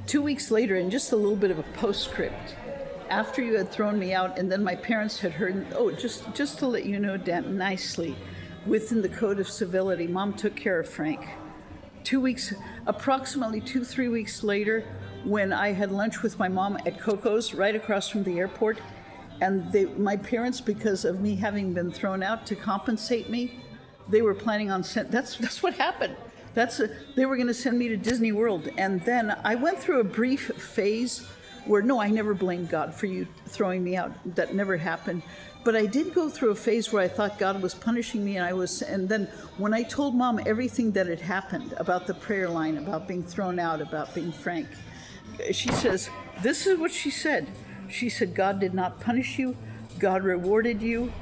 2 weeks later, and just a little bit of a postscript, after you had thrown me out, and then my parents had heard, oh, just to let you know, Dan, nicely, within the code of civility, Mom took care of Frank. 2 weeks, approximately 3 weeks later, when I had lunch with my mom at Coco's right across from the airport, and my parents, because of me having been thrown out to compensate me, they were planning on that's what happened. They were going to send me to Disney World. And then I went through a brief phase where, no, I never blamed God for you throwing me out. That never happened. But I did go through a phase where I thought God was punishing me, and then when I told Mom everything that had happened about the prayer line, about being thrown out, about being Frank, she says, this is what she said. She said, God did not punish you. God rewarded you.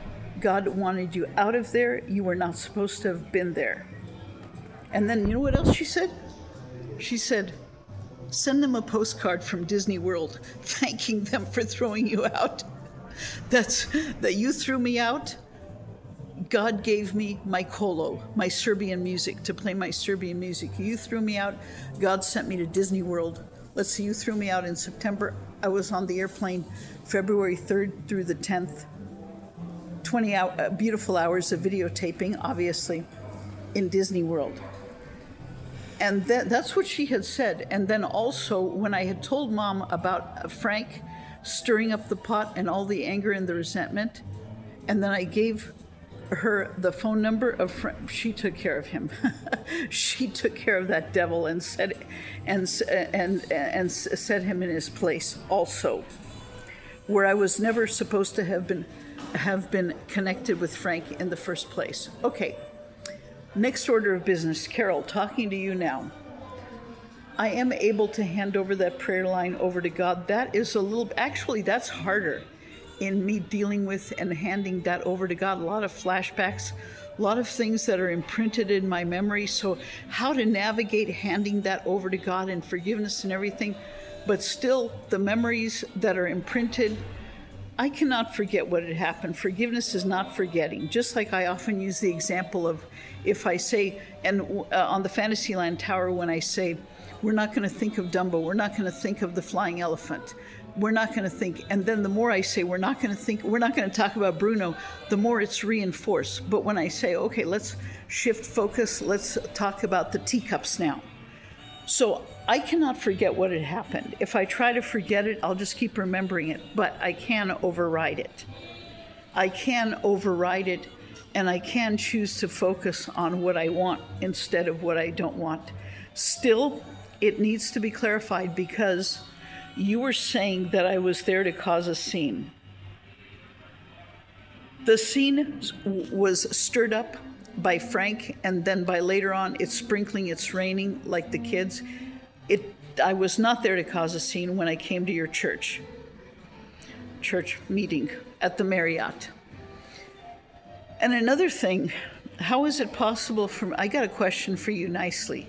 God wanted you out of there. You were not supposed to have been there. And then you know what else she said? She said, send them a postcard from Disney World thanking them for throwing you out. That you threw me out. God gave me my kolo, my Serbian music, to play my Serbian music. You threw me out. God sent me to Disney World. Let's see, you threw me out in September. I was on the airplane February 3rd through the 10th. 20 beautiful hours of videotaping, obviously, in Disney World. And that's what she had said. And then also, when I had told Mom about Frank stirring up the pot and all the anger and the resentment, and then I gave her the phone number of Frank, she took care of him. She took care of that devil and set him in his place also, where I was never supposed to have been connected with Frank in the first place. Okay. Next order of business, Carol, talking to you now. I am able to hand over that prayer line over to God. That is actually, that's harder in me dealing with and handing that over to God. A lot of flashbacks, a lot of things that are imprinted in my memory. So how to navigate handing that over to God and forgiveness and everything, but still the memories that are imprinted, I cannot forget what had happened. Forgiveness is not forgetting. Just like I often use the example of if I say, and on the Fantasyland Tower, when I say, we're not going to think of Dumbo, we're not going to think of the flying elephant, we're not going to think, and then the more I say we're not going to talk about Bruno, the more it's reinforced. But when I say, okay, let's shift focus, let's talk about the teacups now. So I cannot forget what had happened. If I try to forget it, I'll just keep remembering it, but I can override it. I can override it, and I can choose to focus on what I want instead of what I don't want. Still, it needs to be clarified, because you were saying that I was there to cause a scene. The scene was stirred up by Frank, and then by later on, it's sprinkling, it's raining, like the kids. I was not there to cause a scene when I came to your church meeting at the Marriott. And another thing, how is it possible I got a question for you nicely.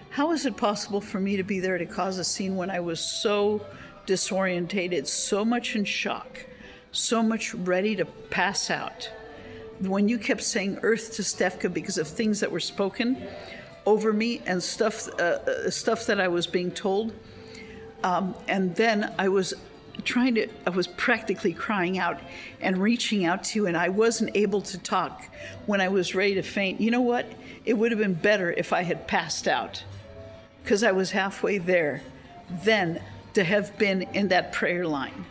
How is it possible for me to be there to cause a scene when I was so disorientated, so much in shock, so much ready to pass out? When you kept saying earth to Stefka because of things that were spoken over me and stuff that I was being told, and then I was practically crying out and reaching out to you, and I wasn't able to talk when I was ready to faint. You know what? It would have been better if I had passed out, because I was halfway there, than to have been in that prayer line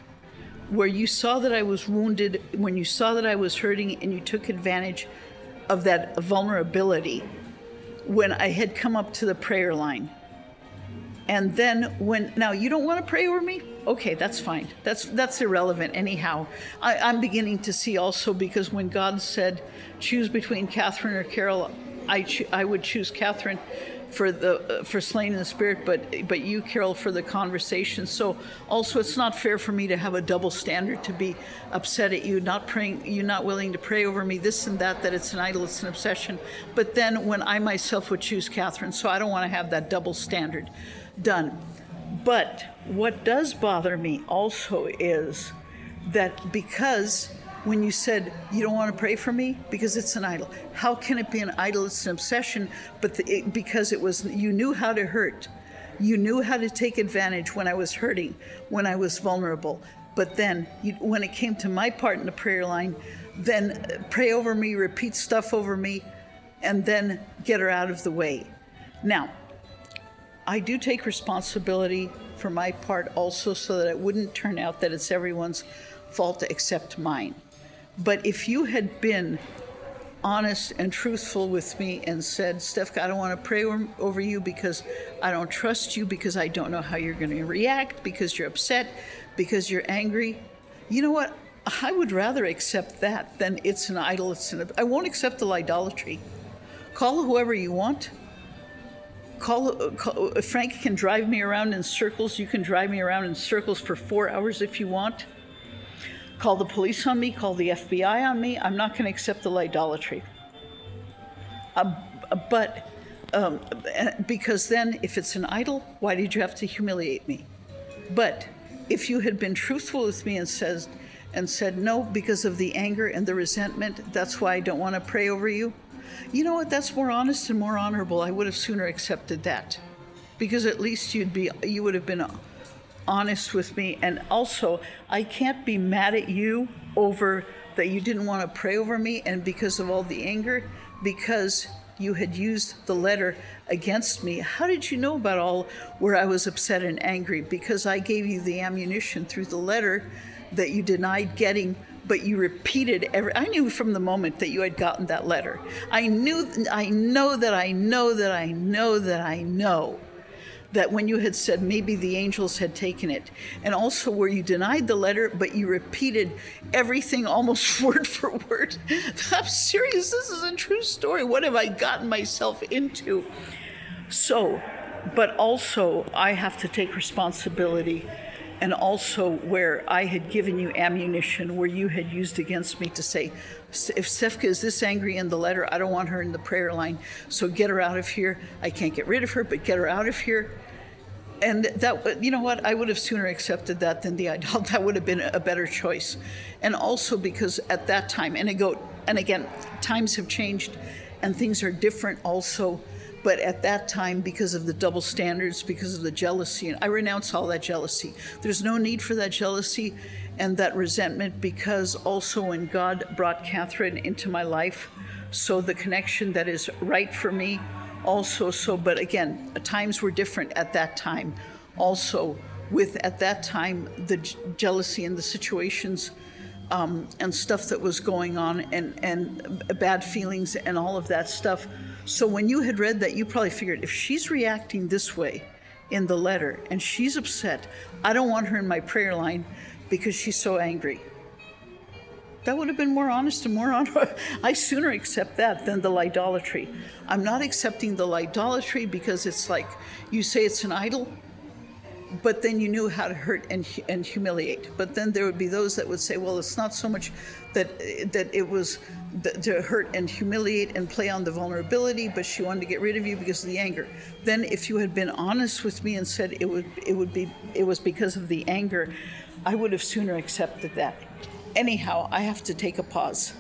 where you saw that I was wounded, when you saw that I was hurting, and you took advantage of that vulnerability when I had come up to the prayer line. And then now you don't want to pray over me? Okay, that's fine. That's irrelevant anyhow. I'm beginning to see also, because when God said, choose between Catherine or Carol, I would choose Catherine for slain in the spirit, but you, Carol, for the conversation. So also, it's not fair for me to have a double standard, to be upset at you not praying, you not willing to pray over me, this and that it's an idol, it's an obsession. But then when I myself would choose Catherine, so I don't want to have that double standard done. But what does bother me also is that, because when you said you don't want to pray for me because it's an idol, how can it be an idol? It's an obsession, but because it was, you knew how to hurt. You knew how to take advantage when I was hurting, when I was vulnerable. But then, when it came to my part in the prayer line, then pray over me, repeat stuff over me, and then get her out of the way. Now, I do take responsibility for my part also, so that it wouldn't turn out that it's everyone's fault except mine. But if you had been honest and truthful with me and said, Steph, I don't want to pray over you because I don't trust you, because I don't know how you're going to react, because you're upset, because you're angry, you know what? I would rather accept that than it's an idol. I won't accept the idolatry. Call whoever you want. Call, Frank can drive me around in circles. You can drive me around in circles for 4 hours if you want. Call the police on me. Call the FBI on me. I'm not going to accept the idolatry. Because then, if it's an idol, why did you have to humiliate me? But if you had been truthful with me and said no, because of the anger and the resentment, that's why I don't want to pray over you. You know what? That's more honest and more honorable. I would have sooner accepted that, because at least you would have been honest with me. And also, I can't be mad at you over that you didn't want to pray over me, and because of all the anger, because you had used the letter against me. How did you know about all where I was upset and angry? Because I gave you the ammunition through the letter that you denied getting, but you repeated I knew from the moment that you had gotten that letter. I know that when you had said maybe the angels had taken it, and also where you denied the letter, but you repeated everything almost word for word. I'm serious, this is a true story. What have I gotten myself into? So, but also I have to take responsibility. And also where I had given you ammunition, where you had used against me to say, if Stefka is this angry in the letter, I don't want her in the prayer line, so get her out of here. I can't get rid of her, but get her out of here. And that, you know what, I would have sooner accepted that than the idol. That would have been a better choice. And also because at that time, and again, times have changed and things are different also. But at that time, because of the double standards, because of the jealousy, and I renounce all that jealousy. There's no need for that jealousy and that resentment, because also when God brought Catherine into my life, so the connection that is right for me also, but again, times were different at that time. Also, with at that time, the jealousy and the situations and stuff that was going on, and bad feelings and all of that stuff. So when you had read that, you probably figured, if she's reacting this way in the letter and she's upset, I don't want her in my prayer line because she's so angry. That would have been more honest and more honorable. I sooner accept that than the idolatry. I'm not accepting the idolatry because it's like, you say it's an idol, but then you knew how to hurt and humiliate. But then there would be those that would say, well, it's not so much that it was to hurt and humiliate and play on the vulnerability, but she wanted to get rid of you because of the anger. Then if you had been honest with me and said it was because of the anger, I would have sooner accepted that. Anyhow, I have to take a pause.